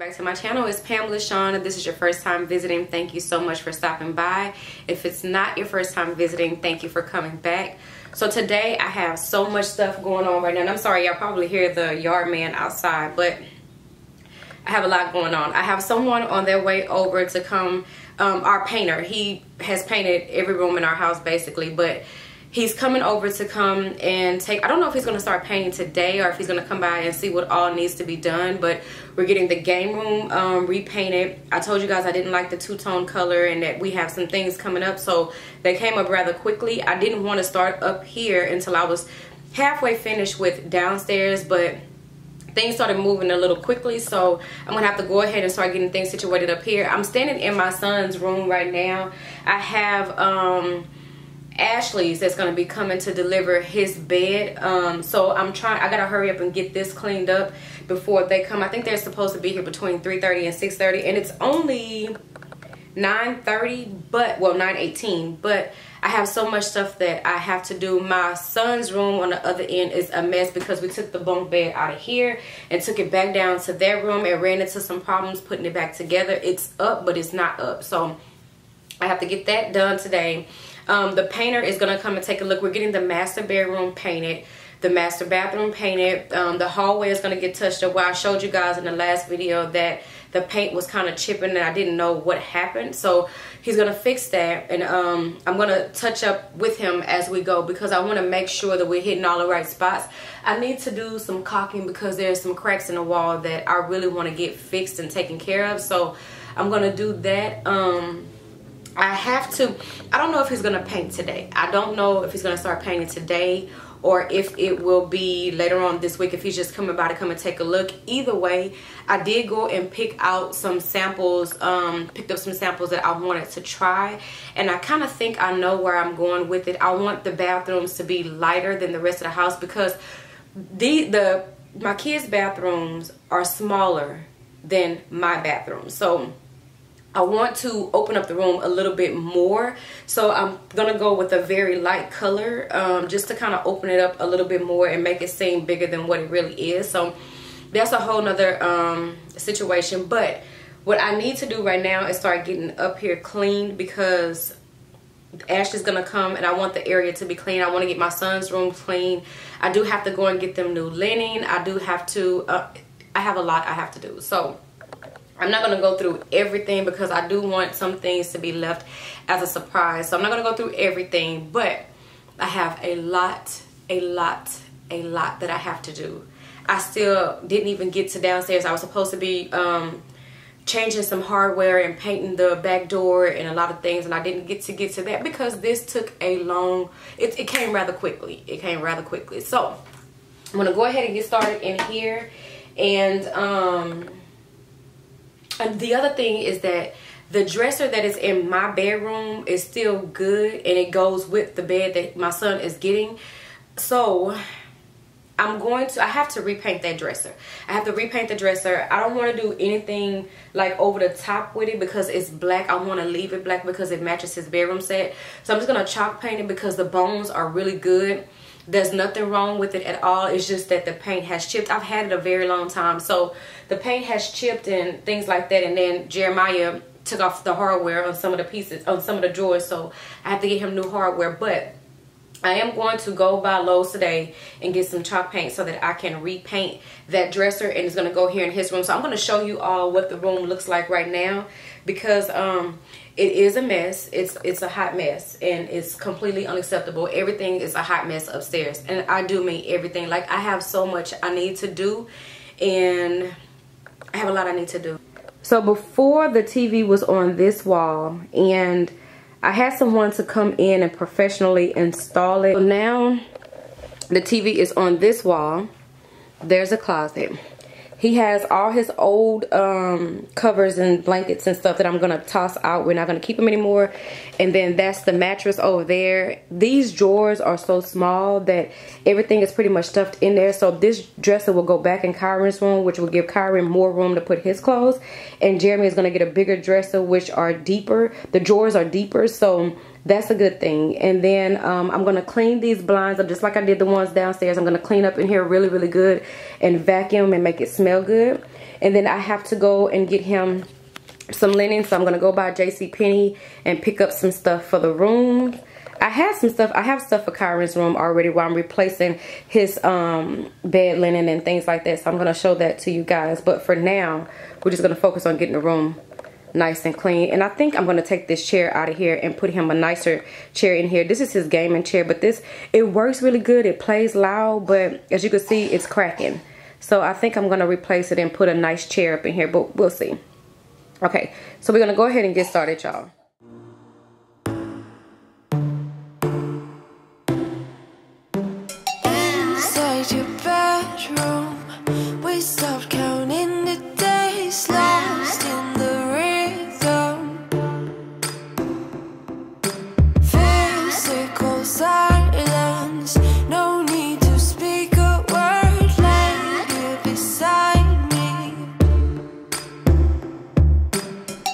back to my channel. It's PamLaShawn. If this is your first time visiting, thank you so much for stopping by. If it's not your first time visiting, thank you for coming back. So today I have so much stuff going on right now, and I'm sorry y'all probably hear the yard man outside, but I have a lot going on. I have someone on their way over to come, our painter. He has painted every room in our house basically, but he's coming over to come and take, I don't know if he's going to start painting today or if he's going to come by and see what all needs to be done, but we're getting the game room repainted. I told you guys I didn't like the two-tone color and that we have some things coming up, so they came up rather quickly. I didn't want to start up here until I was halfway finished with downstairs, but things started moving a little quickly, so I'm gonna have to go ahead and start getting things situated up here. I'm standing in my son's room right now. I have Ashley's that's going to be coming to deliver his bed, so I gotta hurry up and get this cleaned up before they come. I think they're supposed to be here between 3:30 and 6:30, and it's only 9:30, but well 9:18, but I have so much stuff that I have to do. My son's room on the other end is a mess because we took the bunk bed out of here and took it back down to their room and ran into some problems putting it back together. It's up, but it's not up, so I have to get that done today. The painter is going to come and take a look. We're getting the master bedroom painted, the master bathroom painted. The hallway is going to get touched up. Well, I showed you guys in the last video that the paint was kind of chipping and I didn't know what happened. So he's going to fix that, and I'm going to touch up with him as we go because I want to make sure that we're hitting all the right spots. I need to do some caulking because there's some cracks in the wall that I really want to get fixed and taken care of. So I'm going to do that. I don't know if he's gonna paint today. I don't know if he's gonna start painting today or if it will be later on this week, if he's just coming by to come and take a look. Either way, I did go and pick out some samples, picked up some samples that I wanted to try, and I kind of think I know where I'm going with it. I want the bathrooms to be lighter than the rest of the house because my kids' bathrooms are smaller than my bathroom, so I want to open up the room a little bit more, so I'm gonna go with a very light color, just to kind of open it up a little bit more and make it seem bigger than what it really is. So that's a whole nother situation, but what I need to do right now is start getting up here cleaned because Ashley's gonna come and I want the area to be clean. I want to get my son's room clean. I do have to go and get them new linen. I do have to I have a lot I have to do, so I'm not going to go through everything because I do want some things to be left as a surprise. So I'm not going to go through everything, but I have a lot that I have to do. I still didn't even get to downstairs. I was supposed to be changing some hardware and painting the back door and a lot of things, and I didn't get to that because this took a long, it came rather quickly. It came rather quickly. So I'm going to go ahead and get started in here, and the other thing is that the dresser that is in my bedroom is still good and it goes with the bed that my son is getting. So I have to repaint that dresser. I have to repaint the dresser. I don't want to do anything like over the top with it because it's black. I want to leave it black because it matches his bedroom set. So I'm just going to chalk paint it because the bones are really good. There's nothing wrong with it at all. It's just that the paint has chipped. I've had it a very long time, so the paint has chipped and things like that. And then Jeremiah took off the hardware on some of the pieces, on some of the drawers, so I have to get him new hardware. But I am going to go by Lowe's today and get some chalk paint so that I can repaint that dresser, and it's going to go here in his room. So I'm going to show you all what the room looks like right now because it is a mess. It's a hot mess and it's completely unacceptable. Everything is a hot mess upstairs, and I do mean everything. Like, I have so much I need to do, and I have a lot I need to do. So before, the TV was on this wall and I had someone to come in and professionally install it. So now the TV is on this wall. There's a closet. He has all his old covers and blankets and stuff that I'm going to toss out. We're not going to keep them anymore. And then that's the mattress over there. These drawers are so small that everything is pretty much stuffed in there. So this dresser will go back in Kyron's room, which will give Kyron more room to put his clothes. And Jeremy is going to get a bigger dresser, which are deeper. The drawers are deeper, so that's a good thing. And then I'm going to clean these blinds up just like I did the ones downstairs. I'm going to clean up in here really, really good and vacuum and make it smell good. And then I have to go and get him some linen, so I'm gonna go by JCPenney and pick up some stuff for the room. I have stuff for Kyron's room already while I'm replacing his bed linen and things like that, so I'm gonna show that to you guys. But for now, we're just gonna focus on getting the room nice and clean. And I think I'm gonna take this chair out of here and put him a nicer chair in here. This is his gaming chair, but it works really good. It plays loud, but as you can see, it's cracking. So I think I'm gonna replace it and put a nice chair up in here, but we'll see. Okay, so we're gonna go ahead and get started, y'all. Inside your bedroom, we stopped counting the days, lost in the rhythm. Physical silence, no need to speak a word, lay here beside me.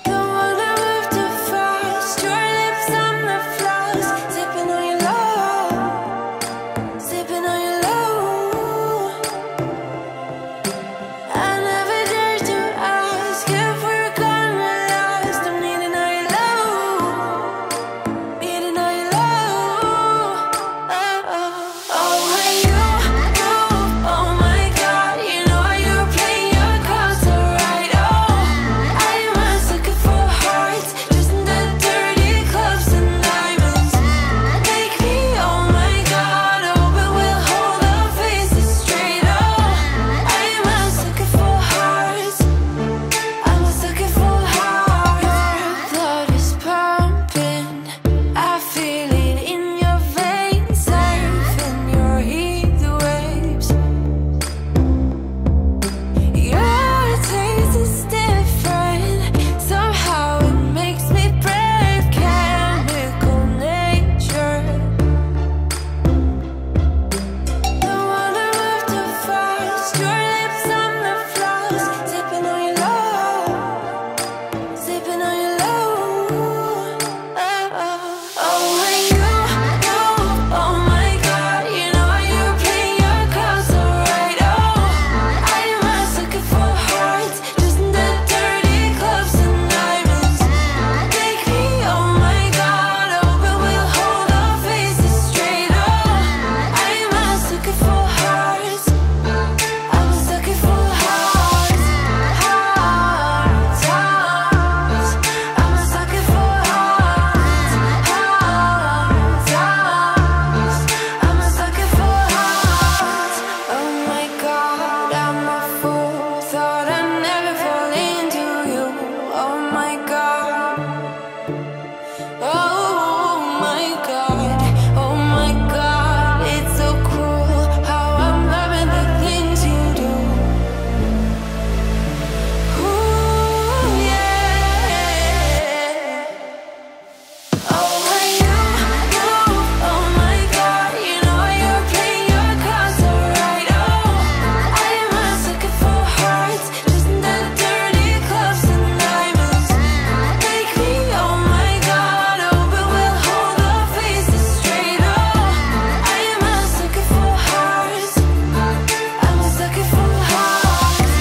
Don't wanna move too fast, your lips on the floors, sipping on your love, sipping on your love. I never dared to ask if we're gonna last. I'm needing all your love, needing all your love. Oh, when you, oh my God, you know you play your cards so right. Oh, I'm a sucker for hearts, just in the dirty clubs and diamonds. Make me, oh my God, oh, but we'll hold our faces straight. Oh, I'm a sucker for hearts, I'm a sucker for hearts. Blood is pumping, I feel it in your veins, surfing your heat waves. Your taste is different, somehow it makes me brave. Chemical nature. Don't wanna move too fast, your lips on the floors, sipping on your love, sipping on your love. Oh, when you, oh my God, you know you play your cards so right. Oh, I'm a sucker for hearts, just in the dirty clubs and diamonds. Make me, oh my God, oh, but we'll hold our faces straight. Oh, I'm a sucker for hearts, I'm a sucker for hearts, hearts, hearts. I'm a sucker for hearts, hearts, hearts. I'm a sucker for hearts. Oh my God, I'm a fool, thought I'd never fall into you. Oh my God, oh my God, oh my God, it's so cruel how I'm loving the things you do. Ooh, yeah. Oh, when you, oh my God, you know you play your cards so right. Oh, I'm a sucker for hearts, just in the dirty clubs and diamonds. Make me, oh my God, oh, but we'll hold our faces straight. Oh, I'm a sucker for hearts, I'm a sucker for hearts,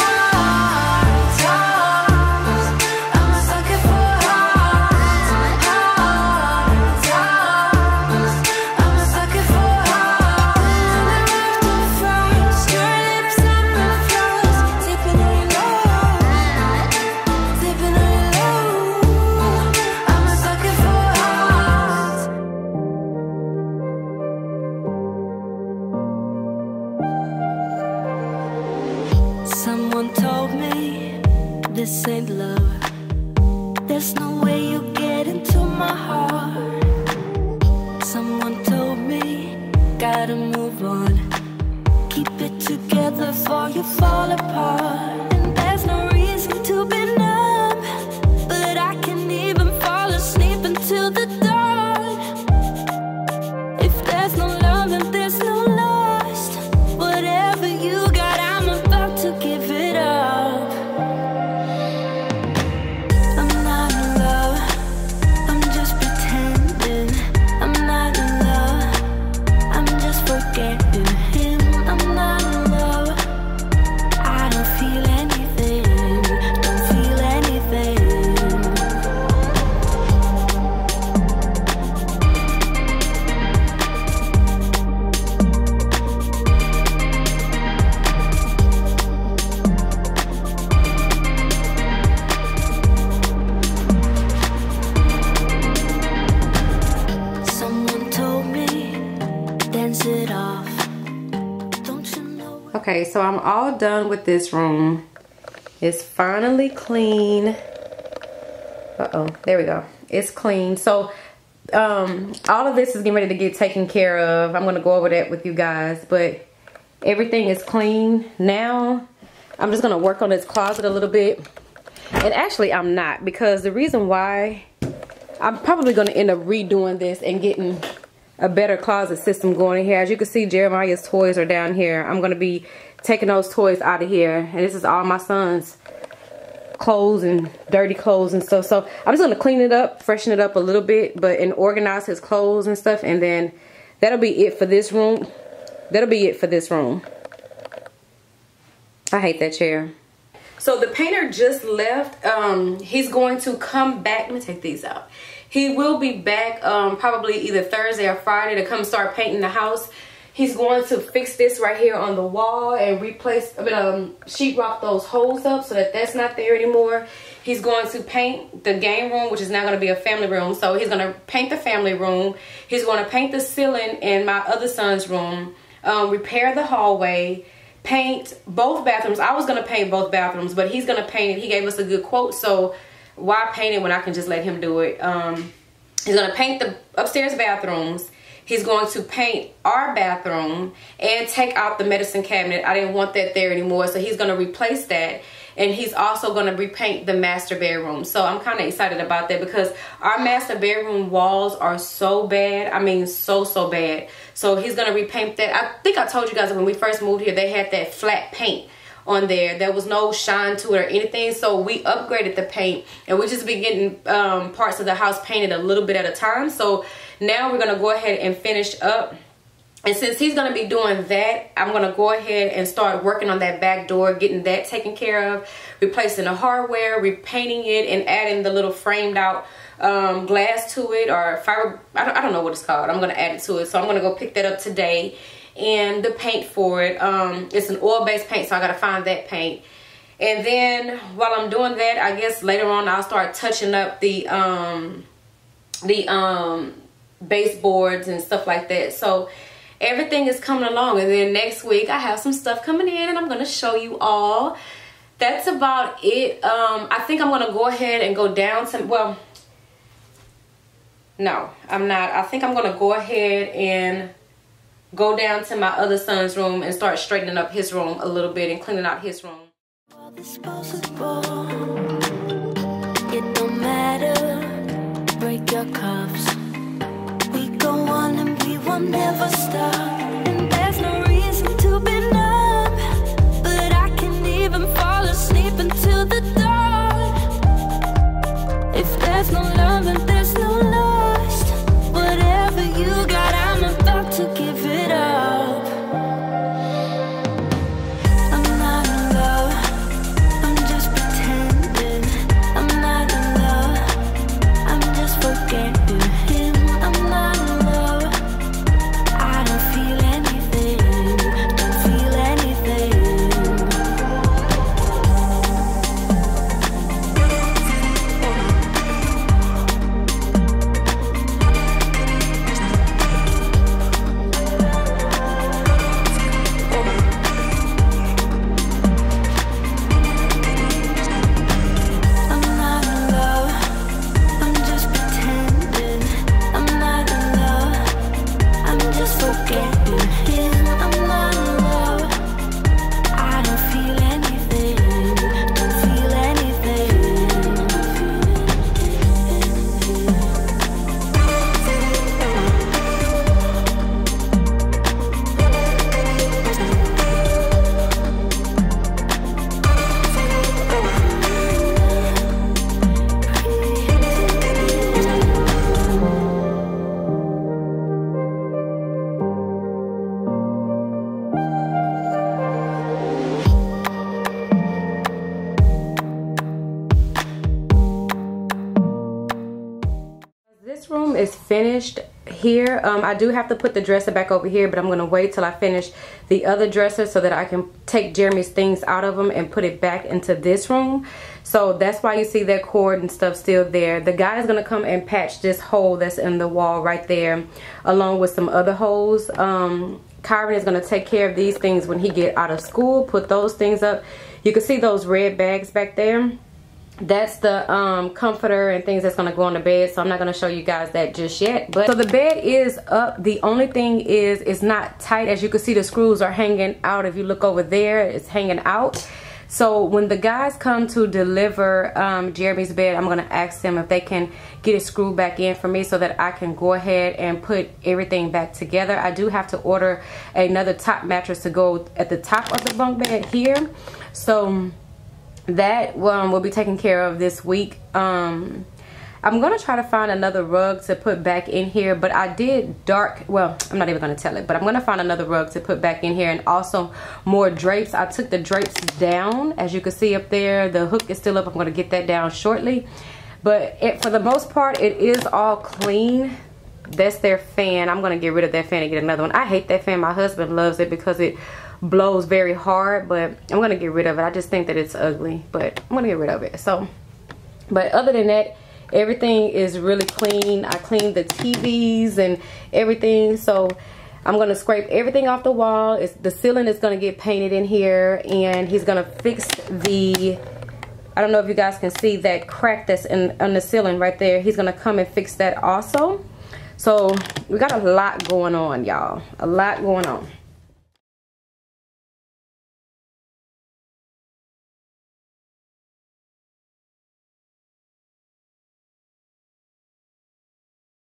hearts, hearts. I'm a sucker for hearts, hearts, hearts. I'm a sucker for hearts. Too fast, your lips on the floors, sipping on your love, sipping on your love. I'm a sucker for hearts. Someone told me this ain't love. There's no way you get into my heart. Someone told me, gotta move on. Keep it together before you fall apart. And there's no reason to be numb, but I can't even fall asleep until the dawn. If there's no love, then there's no lust. Whatever you got, I'm about to give it up. I'm not in love, I'm just pretending. I'm not in love, I'm just forgetting him. I'm not in love, I don't feel anything. Okay, so I'm all done with this room. It's finally clean. Uh-oh, there we go. It's clean. So all of this is getting ready to get taken care of. I'm gonna go over that with you guys, but everything is clean. Now I'm just gonna work on this closet a little bit. And actually I'm not, because the reason why, I'm probably gonna end up redoing this and getting a better closet system going in here. As you can see, Jeremiah's toys are down here. I'm gonna be taking those toys out of here, and this is all my son's clothes and dirty clothes and stuff. So I'm just gonna clean it up, freshen it up a little bit, and organize his clothes and stuff, and then that'll be it for this room. That'll be it for this room. I hate that chair. So the painter just left. He's going to come back. Let me take these out. He will be back probably either Thursday or Friday to come start painting the house. He's going to fix this right here on the wall and replace, sheetrock those holes up so that that's not there anymore. He's going to paint the game room, which is now going to be a family room. So he's going to paint the family room. He's going to paint the ceiling in my other son's room, repair the hallway, paint both bathrooms. I was going to paint both bathrooms, but he's going to paint it. He gave us a good quote, so why paint it when I can just let him do it? He's going to paint the upstairs bathrooms. He's going to paint our bathroom and take out the medicine cabinet. I didn't want that there anymore, so he's going to replace that. And he's also going to repaint the master bedroom. So I'm kind of excited about that, because our master bedroom walls are so bad. I mean, so bad. So he's going to repaint that. I think I told you guys that when we first moved here, they had that flat paint on there. There was no shine to it or anything. So we upgraded the paint, and we just been getting parts of the house painted a little bit at a time. So now we're going to go ahead and finish up. And since he's going to be doing that, I'm going to go ahead and start working on that back door, getting that taken care of, replacing the hardware, repainting it, and adding the little framed out glass to it, or fiber. I don't know what it's called. I'm going to add it to it. So I'm going to go pick that up today. And the paint for it, it's an oil-based paint, so I got to find that paint. And then while I'm doing that, I guess later on I'll start touching up the baseboards and stuff like that. So everything is coming along, and then next week I have some stuff coming in and I'm going to show you all. That's about it. I think I'm going to go ahead and go down to, well, no, I'm not. I think I'm going to go ahead and go down to my other son's room and start straightening up his room a little bit and cleaning out his room. Disposable. It don't matter, break your cuffs. We go on and we will never stop. And there's no reason to be numb, but I can't even fall asleep until the dawn. If there's no love and there's no lust, whatever you got, I'm about to give it up. I'm not in love, I'm just pretending. I'm not in love, I'm just forgetting him. I'm not in love, I don't feel anything, don't feel anything. I'm not in love, I'm just pretending. I'm not in love, I'm just forgetting him. I'm not in love, I don't feel anything, don't feel anything. This room is finished here. I do have to put the dresser back over here, but I'm going to wait till I finish the other dresser so that I can take Jeremy's things out of them and put it back into this room. So that's why you see that cord and stuff still there. The guy is going to come and patch this hole that's in the wall right there, along with some other holes. Kyron is going to take care of these things when he get out of school. Put those things up. You can see those red bags back there. That's the comforter and things that's going to go on the bed, so I'm not going to show you guys that just yet. But so the bed is up. The only thing is it's not tight. As you can see, the screws are hanging out. If you look over there, it's hanging out. So when the guys come to deliver Jeremy's bed, I'm going to ask them if they can get it screwed back in for me so that I can go ahead and put everything back together. I do have to order another top mattress to go at the top of the bunk bed here. So that will be taken care of this week. I'm gonna try to find another rug to put back in here, but I did well, I'm not even gonna tell it, but I'm gonna find another rug to put back in here, and also more drapes. I took the drapes down, as you can see up there. The hook is still up. I'm gonna get that down shortly, but for the most part it is all clean. That's their fan. I'm gonna get rid of that fan and get another one. I hate that fan. My husband loves it because it blows very hard, but I'm gonna get rid of it. I just think that it's ugly, but I'm gonna get rid of it. So, but other than that, everything is really clean. I cleaned the TVs and everything, so I'm gonna scrape everything off the wall. The ceiling is gonna get painted in here, and he's gonna fix the, I don't know if you guys can see that crack that's on the ceiling right there. He's gonna come and fix that also. So we got a lot going on, y'all. A lot going on.